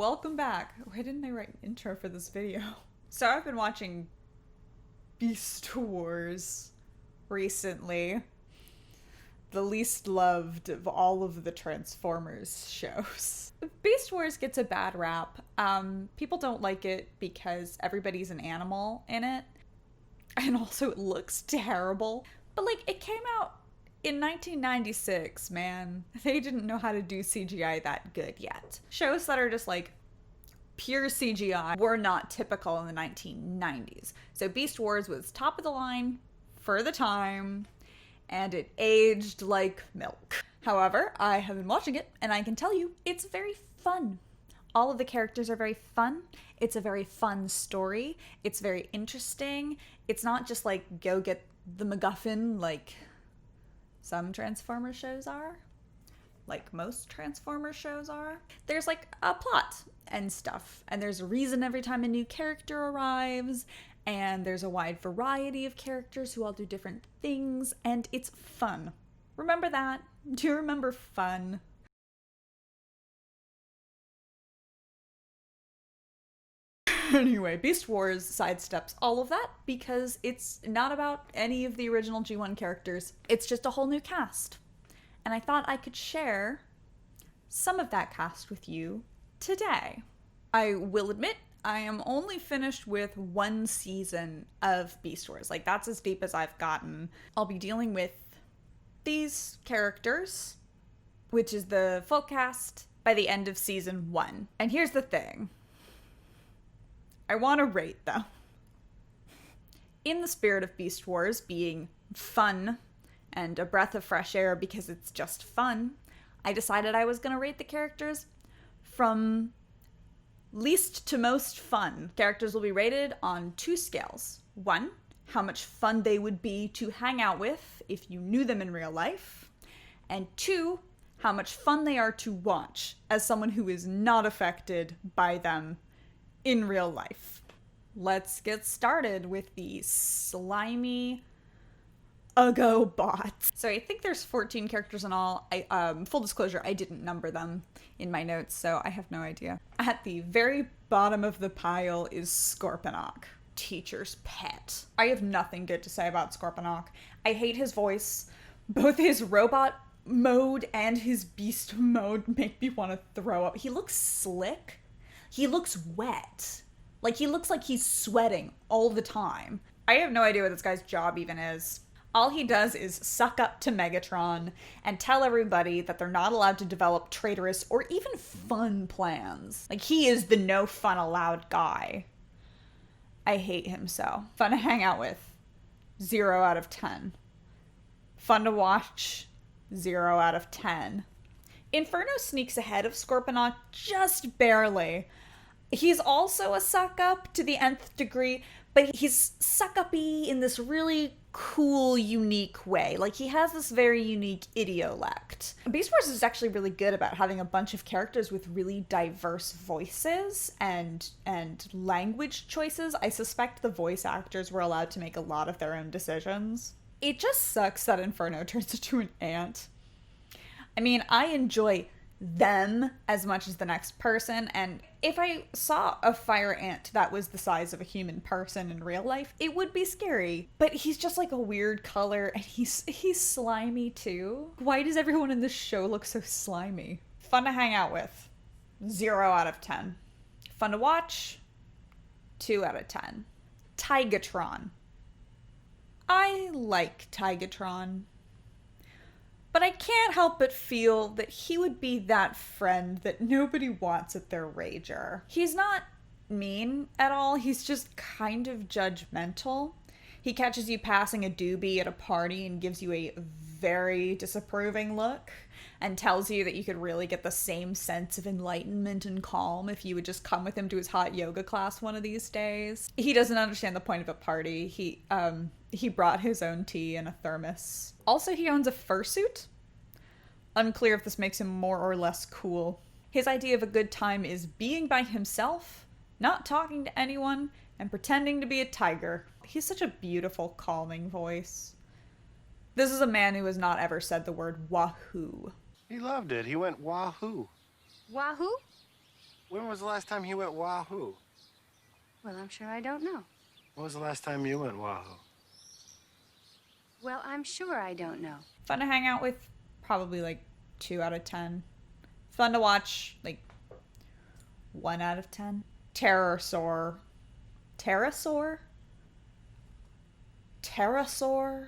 welcome back. Why didn't I write an intro for this video? So I've been watching Beast Wars recently. The least loved of all of the Transformers shows. Beast Wars gets a bad rap. People don't like it because everybody's an animal in it. And also it looks terrible. But like, it came out in 1996, man. They didn't know how to do CGI that good yet. Shows that are just like pure CGI were not typical in the 1990s. So Beast Wars was top of the line for the time, and it aged like milk. However, I have been watching it, and I can tell you, it's very fun. All of the characters are very fun. It's a very fun story. It's very interesting. It's not just like, go get the MacGuffin like some Transformer shows are. Like most Transformer shows are. There's like a plot and stuff. And there's a reason every time a new character arrives. And there's a wide variety of characters who all do different things. And it's fun. Remember that? Do you remember fun? Anyway, Beast Wars sidesteps all of that because it's not about any of the original G1 characters. It's just a whole new cast. And I thought I could share some of that cast with you today. I will admit, I am only finished with one season of Beast Wars. Like, that's as deep as I've gotten. I'll be dealing with these characters, which is the full cast, by the end of season 1. And here's the thing. I want to rate them. In the spirit of Beast Wars being fun and a breath of fresh air because it's just fun, I decided I was going to rate the characters from least to most fun. Characters will be rated on 2 scales. 1, how much fun they would be to hang out with if you knew them in real life. And 2, how much fun they are to watch as someone who is not affected by them in real life. Let's get started with the slimy bots. So I think there's 14 characters in all. Full disclosure, I didn't number them in my notes, so I have no idea. At the very bottom of the pile is Scorponok, teacher's pet. I have nothing good to say about Scorponok. I hate his voice. Both his robot mode and his beast mode make me want to throw up. He looks slick. He looks wet. Like, he looks like he's sweating all the time. I have no idea what this guy's job even is. All he does is suck up to Megatron and tell everybody that they're not allowed to develop traitorous or even fun plans. Like, he is the no fun allowed guy. I hate him so. Fun to hang out with. 0 out of 10. Fun to watch. 0 out of 10. Inferno sneaks ahead of Scorponok just barely. He's also a suck-up to the nth degree, but he's suck-uppy in this really cool, unique way. Like, he has this very unique idiolect. Beast Wars is actually really good about having a bunch of characters with really diverse voices and language choices. I suspect the voice actors were allowed to make a lot of their own decisions. It just sucks that Inferno turns into an ant. I mean, I enjoy them as much as the next person, and if I saw a fire ant that was the size of a human person in real life, it would be scary. But he's just like a weird color, and he's slimy too. Why does everyone in this show look so slimy? Fun to hang out with. 0 out of 10. Fun to watch. 2 out of 10. Tigatron. I like Tigatron. But I can't help but feel that he would be that friend that nobody wants at their rager. He's not mean at all, he's just kind of judgmental. He catches you passing a doobie at a party and gives you a very disapproving look and tells you that you could really get the same sense of enlightenment and calm if you would just come with him to his hot yoga class one of these days. He doesn't understand the point of a party. He brought his own tea in a thermos. Also, he owns a fursuit. Unclear if this makes him more or less cool. His idea of a good time is being by himself, not talking to anyone, and pretending to be a tiger. He's such a beautiful, calming voice. This is a man who has not ever said the word wahoo. He loved it. He went wahoo. Wahoo? When was the last time you went Wahoo? Well, I'm sure I don't know. When was the last time you went Wahoo? Well, I'm sure I don't know. Fun to hang out with, probably like 2 out of 10. Fun to watch, like 1 out of 10. Pterosaur. Pterosaur? Pterosaur?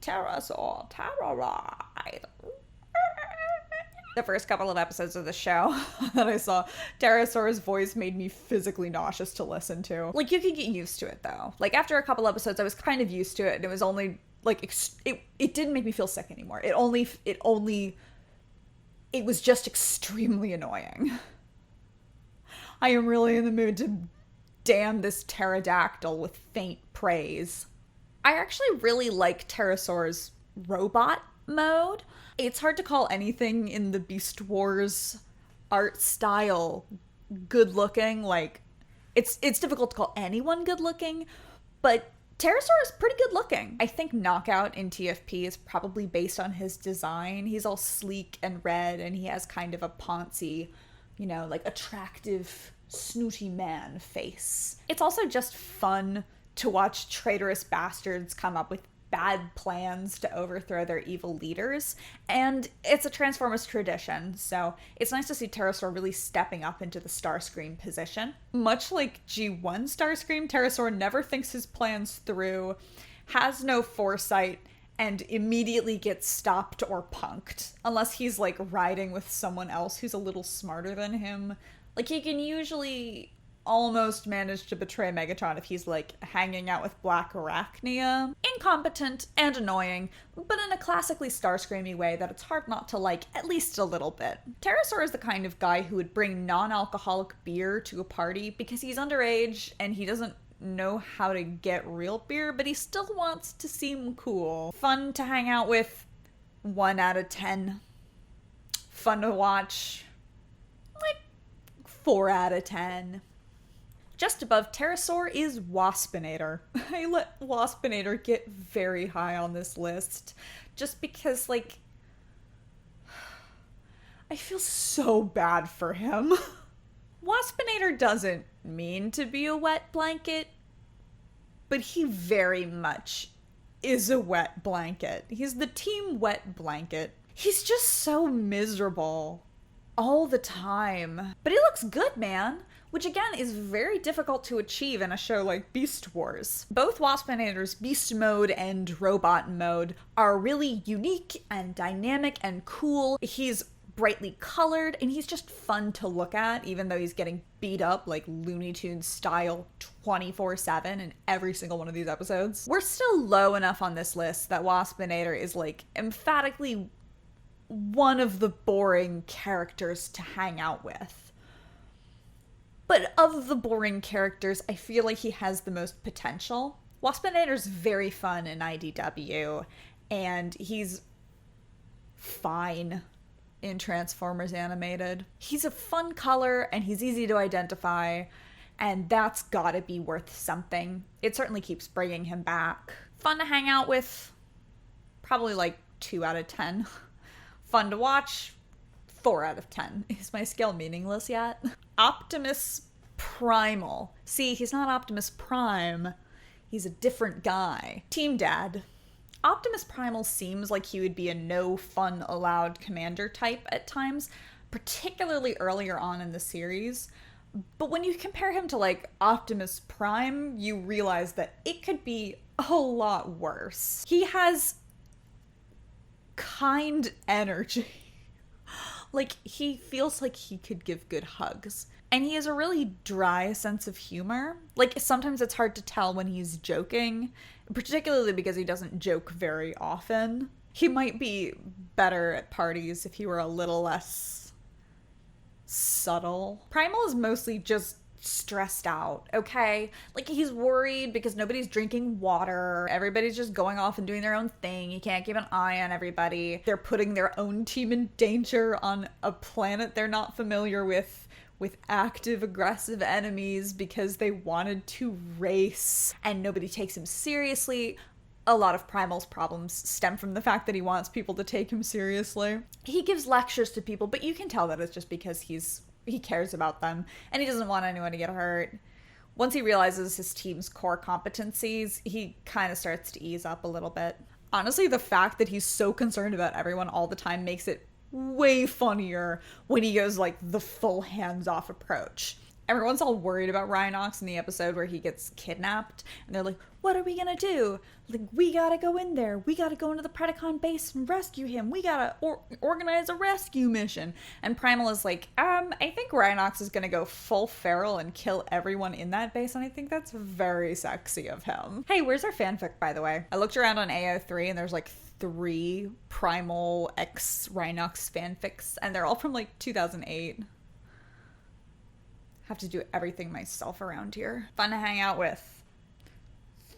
Pterosaur. Terroride. The first couple of episodes of the show that I saw, Pterosaur's voice made me physically nauseous to listen to. Like, you could get used to it, though. Like, after a couple episodes, I was kind of used to it, and it was only, like, it didn't make me feel sick anymore. It was just extremely annoying. I am really in the mood to damn this pterodactyl with faint praise. I actually really like Pterosaur's robot mode. It's hard to call anything in the Beast Wars art style good looking. Like, it's difficult to call anyone good looking, but Pterosaur is pretty good looking. I think Knockout in TFP is probably based on his design. He's all sleek and red, and he has kind of a poncy, like attractive, snooty man face. It's also just fun to watch traitorous bastards come up with bad plans to overthrow their evil leaders, and it's a Transformers tradition, so it's nice to see Pterosaur really stepping up into the Starscream position. Much like G1 Starscream, Pterosaur never thinks his plans through, has no foresight, and immediately gets stopped or punked, unless he's like riding with someone else who's a little smarter than him. Like, he can usually almost manage to betray Megatron if he's like hanging out with Black Arachnia. Incompetent and annoying, but in a classically Starscreamy way that it's hard not to like at least a little bit. Pterosaur is the kind of guy who would bring non-alcoholic beer to a party because he's underage and he doesn't know how to get real beer, but he still wants to seem cool. Fun to hang out with, 1 out of 10. Fun to watch, like 4 out of 10. Just above Pterosaur is Waspinator. I let Waspinator get very high on this list just because, like, I feel so bad for him. Waspinator doesn't mean to be a wet blanket, but he very much is a wet blanket. He's the team wet blanket. He's just so miserable all the time. But he looks good, man. Which again is very difficult to achieve in a show like Beast Wars. Both Waspinator's beast mode and robot mode are really unique and dynamic and cool. He's brightly colored and he's just fun to look at, even though he's getting beat up like Looney Tunes style 24/7 in every single one of these episodes. We're still low enough on this list that Waspinator is like emphatically one of the boring characters to hang out with. But of the boring characters, I feel like he has the most potential. Waspinator's very fun in IDW, and he's fine in Transformers Animated. He's a fun color, and he's easy to identify, and that's gotta be worth something. It certainly keeps bringing him back. Fun to hang out with, probably like 2 out of 10. Fun to watch, 4 out of 10. Is my scale meaningless yet? Optimus Primal. See, he's not Optimus Prime. He's a different guy. Team Dad. Optimus Primal seems like he would be a no fun allowed commander type at times, particularly earlier on in the series. But when you compare him to like Optimus Prime, you realize that it could be a lot worse. He has kind energy. Like, he feels like he could give good hugs. And he has a really dry sense of humor. Like, sometimes it's hard to tell when he's joking, particularly because he doesn't joke very often. He might be better at parties if he were a little less subtle. Primal is mostly just stressed out, okay? Like, he's worried because nobody's drinking water. Everybody's just going off and doing their own thing. He can't keep an eye on everybody. They're putting their own team in danger on a planet they're not familiar with active, aggressive enemies because they wanted to race, and nobody takes him seriously. a lot of Primal's problems stem from the fact that he wants people to take him seriously. He gives lectures to people, but you can tell that it's just because he cares about them and he doesn't want anyone to get hurt. Once he realizes his team's core competencies, he kind of starts to ease up a little bit. Honestly, the fact that he's so concerned about everyone all the time makes it way funnier when he goes like the full hands-off approach. Everyone's all worried about Rhinox in the episode where he gets kidnapped, and they're like, what are we gonna do? Like, we gotta go in there. We gotta go into the Predacon base and rescue him. We gotta organize a rescue mission. And Primal is like, I think Rhinox is gonna go full feral and kill everyone in that base, and I think that's very sexy of him. Hey, where's our fanfic, by the way? I looked around on AO3, and there's like 3 Primal X Rhinox fanfics, and they're all from like 2008. Have to do everything myself around here. Fun to hang out with.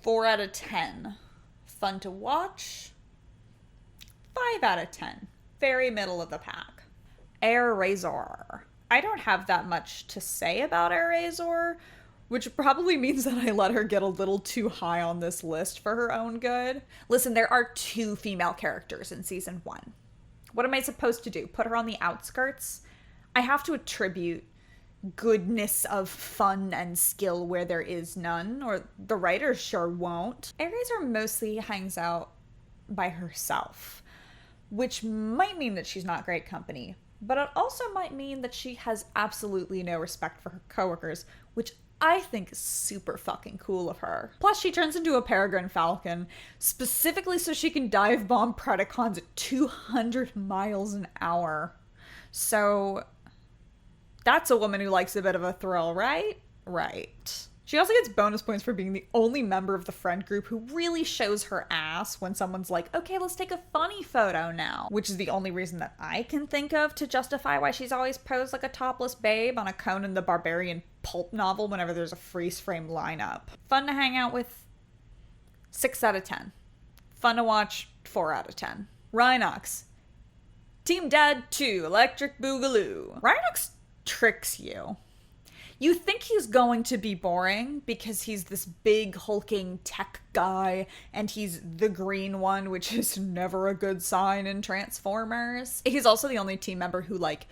4 out of 10. Fun to watch. 5 out of 10. Very middle of the pack. Erazor. I don't have that much to say about Erazor, which probably means that I let her get a little too high on this list for her own good. Listen, there are 2 female characters in season 1. What am I supposed to do? Put her on the outskirts? I have to attribute goodness of fun and skill where there is none, or the writers sure won't. Erazor mostly hangs out by herself, which might mean that she's not great company, but it also might mean that she has absolutely no respect for her coworkers, which I think is super fucking cool of her. Plus, she turns into a peregrine falcon, specifically so she can dive bomb Predacons at 200 miles an hour. So that's a woman who likes a bit of a thrill, right? Right. She also gets bonus points for being the only member of the friend group who really shows her ass when someone's like, okay, let's take a funny photo now. Which is the only reason that I can think of to justify why she's always posed like a topless babe on a Conan the Barbarian pulp novel whenever there's a freeze frame lineup. Fun to hang out with. 6 out of 10. Fun to watch. 4 out of 10. Rhinox. Team Dad 2, Electric Boogaloo. Rhinox tricks you. You think he's going to be boring because he's this big hulking tech guy and he's the green one, which is never a good sign in Transformers. He's also the only team member who like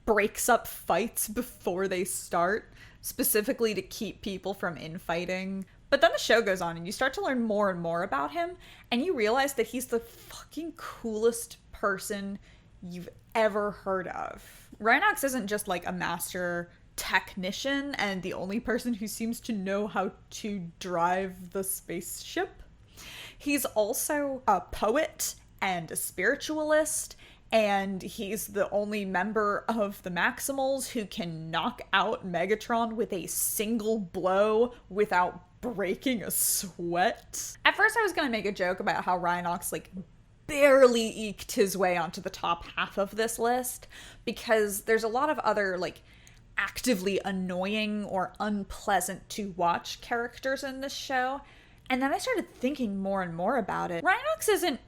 breaks up fights before they start, specifically to keep people from infighting. But then the show goes on and you start to learn more and more about him, and you realize that he's the fucking coolest person you've ever heard of. Rhinox isn't just like a master technician and the only person who seems to know how to drive the spaceship. He's also a poet and a spiritualist, and he's the only member of the Maximals who can knock out Megatron with a single blow without breaking a sweat. At first I was gonna make a joke about how Rhinox like barely eked his way onto the top half of this list because there's a lot of other like actively annoying or unpleasant to watch characters in this show, and then I started thinking more and more about it. Rhinox isn't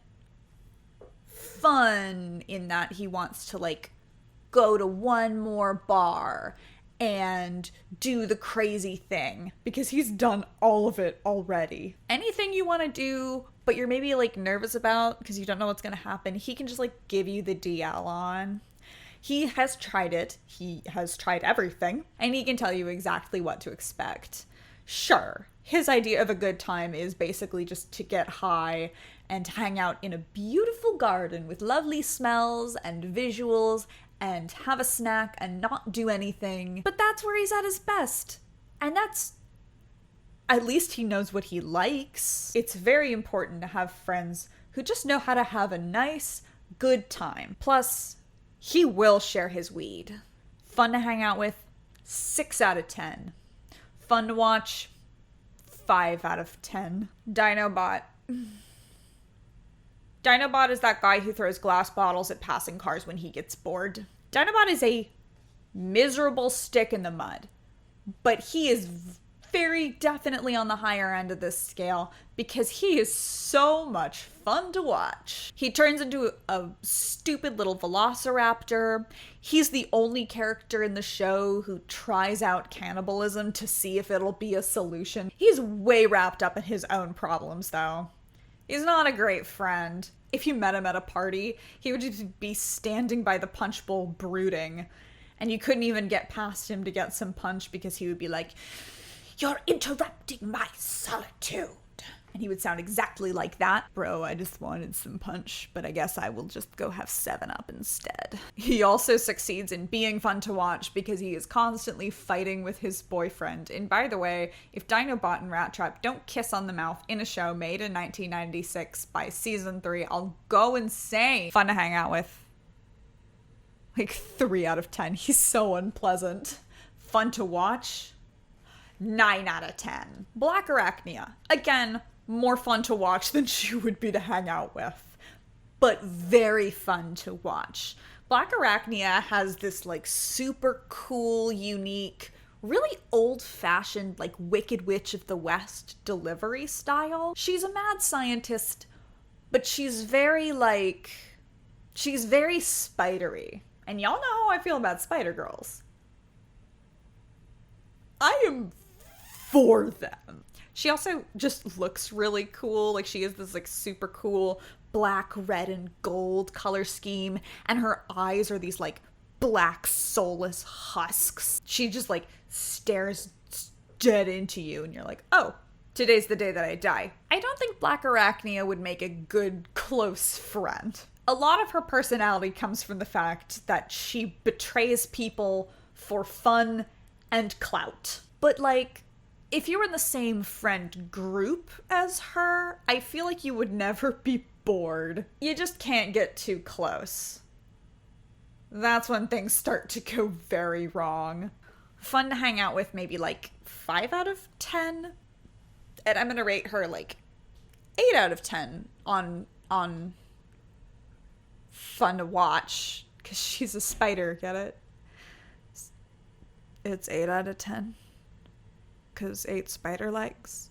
fun in that he wants to like go to one more bar and do the crazy thing because he's done all of it already. Anything you want to do but you're maybe like nervous about because you don't know what's going to happen, he can just like give you the DL on. He has tried it. He has tried everything, and he can tell you exactly what to expect. Sure, his idea of a good time is basically just to get high and hang out in a beautiful garden with lovely smells and visuals and have a snack and not do anything. But that's where he's at his best. And that's... at least he knows what he likes. It's very important to have friends who just know how to have a nice, good time. Plus, he will share his weed. Fun to hang out with, 6 out of 10. Fun to watch, 5 out of 10. Dinobot. Dinobot is that guy who throws glass bottles at passing cars when he gets bored. Dinobot is a miserable stick in the mud, but he is very definitely on the higher end of this scale because he is so much fun to watch. He turns into a stupid little velociraptor. He's the only character in the show who tries out cannibalism to see if it'll be a solution. He's way wrapped up in his own problems, though. He's not a great friend. If you met him at a party, he would just be standing by the punch bowl brooding, and you couldn't even get past him to get some punch because he would be like, "You're interrupting my solitude." And he would sound exactly like that. Bro, I just wanted some punch, but I guess I will just go have 7-Up instead. He also succeeds in being fun to watch because he is constantly fighting with his boyfriend. And by the way, if Dinobot and Rattrap don't kiss on the mouth in a show made in 1996 by season 3, I'll go insane. Fun to hang out with. Like 3 out of 10. He's so unpleasant. Fun to watch. 9 out of 10. Black Arachnia. Again, more fun to watch than she would be to hang out with, but very fun to watch. Black Arachnia has this like super cool, unique, really old-fashioned like Wicked Witch of the West delivery style. She's a mad scientist, but she's very spidery. And y'all know how I feel about spider girls. I am for them. She also just looks really cool. Like, she has this like super cool black, red, and gold color scheme, and her eyes are these like black soulless husks. She just like stares dead into you, and you're like, oh, today's the day that I die. I don't think Black Arachnia would make a good close friend. A lot of her personality comes from the fact that she betrays people for fun and clout. But like, if you were in the same friend group as her, I feel like you would never be bored. You just can't get too close. That's when things start to go very wrong. Fun to hang out with, maybe like 5 out of 10. And I'm gonna rate her like 8 out of 10 on fun to watch, because she's a spider, get it? It's 8 out of 10. Because 8 spider legs.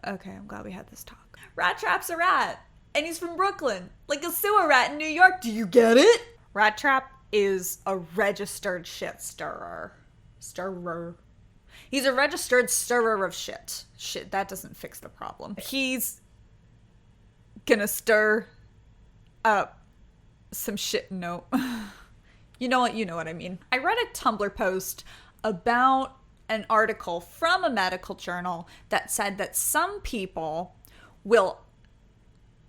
Okay, I'm glad we had this talk. Rattrap's a rat, and he's from Brooklyn, like a sewer rat in New York. Do you get it? Rattrap is a registered shit stirrer. He's a registered stirrer of shit. Shit, that doesn't fix the problem. He's gonna stir up some shit. No. You know what I mean. I read a Tumblr post about an article from a medical journal that said that some people will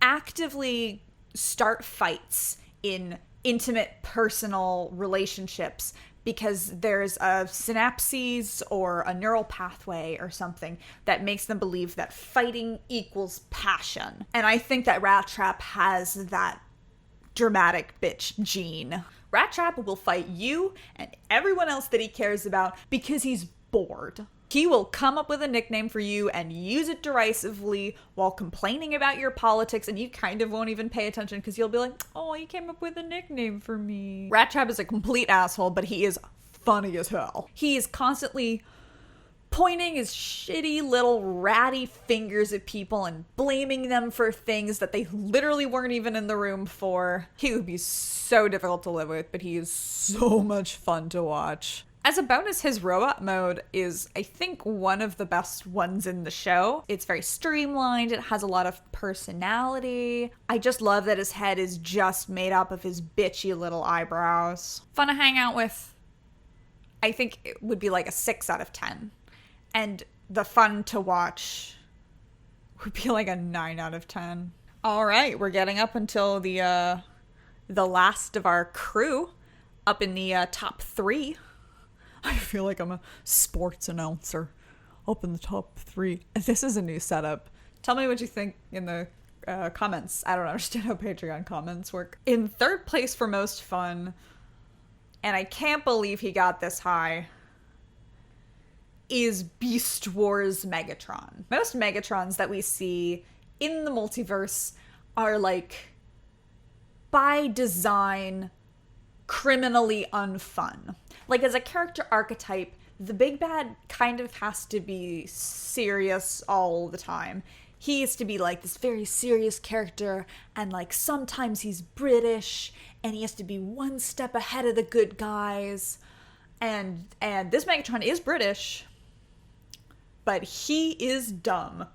actively start fights in intimate personal relationships because there's a synapses or a neural pathway or something that makes them believe that fighting equals passion. And I think that Rattrap has that dramatic bitch gene. Rattrap will fight you and everyone else that he cares about because he's bored. He will come up with a nickname for you and use it derisively while complaining about your politics, and you kind of won't even pay attention because you'll be like, oh, he came up with a nickname for me. Rattrap is a complete asshole, but he is funny as hell. He is constantly pointing his shitty little ratty fingers at people and blaming them for things that they literally weren't even in the room for. He would be so difficult to live with, but he is so much fun to watch. As a bonus, his robot mode is, I think, one of the best ones in the show. It's very streamlined. It has a lot of personality. I just love that his head is just made up of his bitchy little eyebrows. Fun to hang out with. I think it would be like a 6 out of 10. And the fun to watch would be like a 9 out of 10. All right, we're getting up until the last of our crew, up in the top 3. I feel like I'm a sports announcer. Up in the top 3. This is a new setup. Tell me what you think in the comments. I don't understand how Patreon comments work. In 3rd place for most fun, and I can't believe he got this high, is Beast Wars Megatron. Most Megatrons that we see in the multiverse are like, by design, criminally unfun. Like, as a character archetype, the big bad kind of has to be serious all the time. He has to be like this very serious character, and like sometimes he's British, and he has to be one step ahead of the good guys. And this Megatron is British, but he is dumb.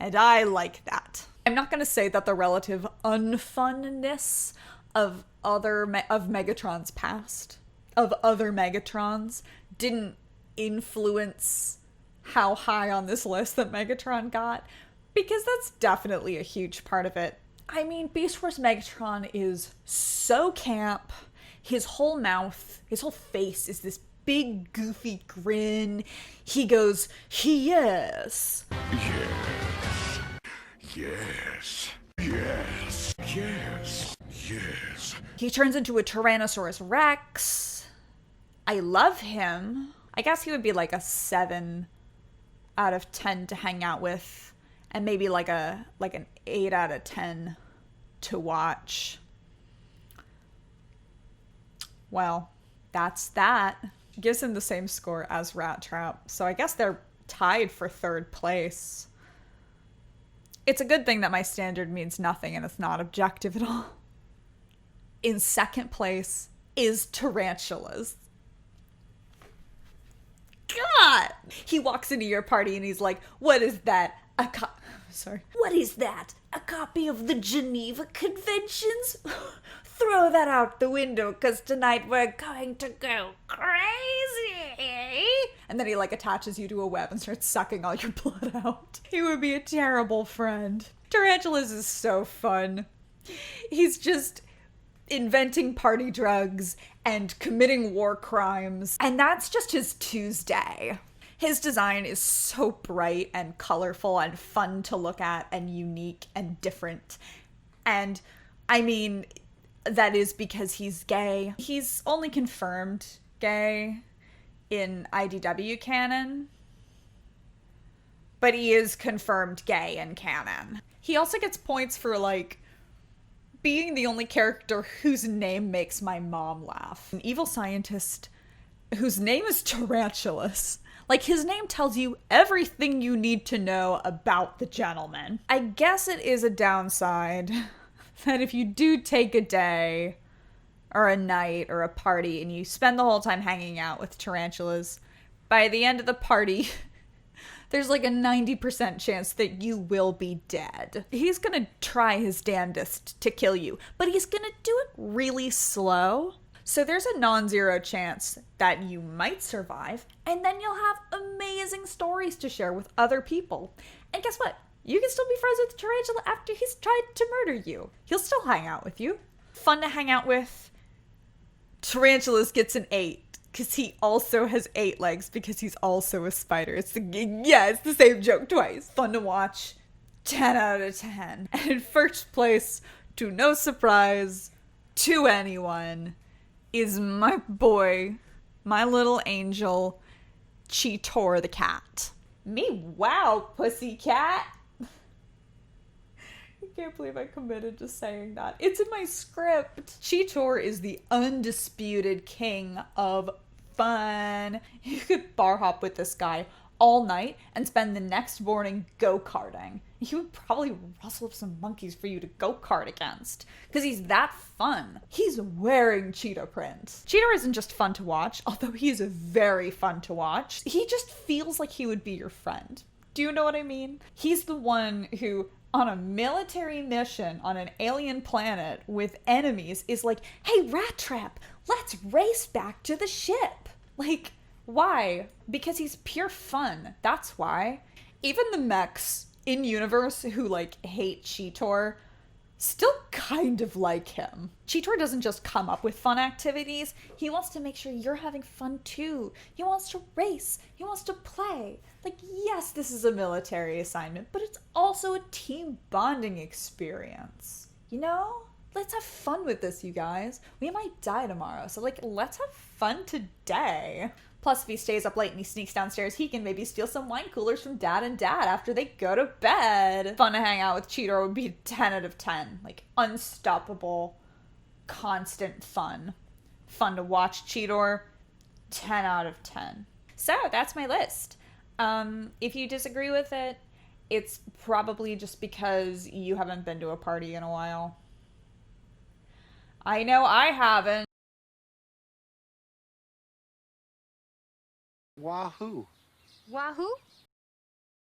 And I like that. I'm not going to say that the relative unfunness of other Megatron's past, of other Megatrons, didn't influence how high on this list that Megatron got, because that's definitely a huge part of it. I mean, Beast Wars Megatron is so camp. His whole mouth, his whole face is this big goofy grin. He goes, yes. Yes. Yes. Yes. Yes. Yes. He turns into a Tyrannosaurus Rex. I love him. I guess he would be like a 7 out of 10 to hang out with, and maybe like an 8 out of 10 to watch. Well, that's that. Gives him the same score as Rattrap, so I guess they're tied for 3rd place. It's a good thing that my standard means nothing and it's not objective at all. In 2nd place is Tarantulas. God! He walks into your party and he's like, what is that? What is that? A copy of the Geneva Conventions? Throw that out the window, because tonight we're going to go crazy. And then he like attaches you to a web and starts sucking all your blood out. He would be a terrible friend. Tarantulas is so fun. He's just inventing party drugs and committing war crimes. And that's just his Tuesday. His design is so bright and colorful and fun to look at and unique and different. And I mean, that is because he's gay. He's only confirmed gay in IDW canon, but he is confirmed gay in canon. He also gets points for like being the only character whose name makes my mom laugh. An evil scientist whose name is Tarantulas. Like, his name tells you everything you need to know about the gentleman. I guess it is a downside that if you do take a day or a night or a party and you spend the whole time hanging out with tarantulas, by the end of the party, there's like a 90% chance that you will be dead. He's gonna try his damnedest to kill you, but he's gonna do it really slow. So there's a non-zero chance that you might survive, and then you'll have amazing stories to share with other people. And guess what? You can still be friends with the tarantula after he's tried to murder you. He'll still hang out with you. Fun to hang out with. Tarantulas gets an 8, because he also has 8 legs, because he's also a spider. It's the same joke twice. Fun to watch. 10 out of 10. And in first place, to no surprise to anyone, is my boy, my little angel, Chitor the cat. Me wow, pussycat. I can't believe I committed to saying that. It's in my script. Chitor is the undisputed king of fun. You could bar hop with this guy all night and spend the next morning go-karting. He would probably rustle up some monkeys for you to go-kart against, because he's that fun. He's wearing cheetah print. Chitor isn't just fun to watch, although he is very fun to watch. He just feels like he would be your friend. Do you know what I mean? He's the one who, on a military mission on an alien planet with enemies, is like, hey, Rattrap, let's race back to the ship. Like, why? Because he's pure fun. That's why. Even the mechs in universe who like hate Chitor still kind of like him. Chitor doesn't just come up with fun activities. He wants to make sure you're having fun too. He wants to race. He wants to play. Like, yes, this is a military assignment, but it's also a team bonding experience. You know? Let's have fun with this, you guys. We might die tomorrow, so like, let's have fun today. Plus, if he stays up late and he sneaks downstairs, he can maybe steal some wine coolers from Dad and Dad after they go to bed. Fun to hang out with Chitor would be 10 out of 10. Like, unstoppable, constant fun. Fun to watch Chitor, 10 out of 10. So, that's my list. If you disagree with it, it's probably just because you haven't been to a party in a while. I know I haven't. Wahoo. Wahoo?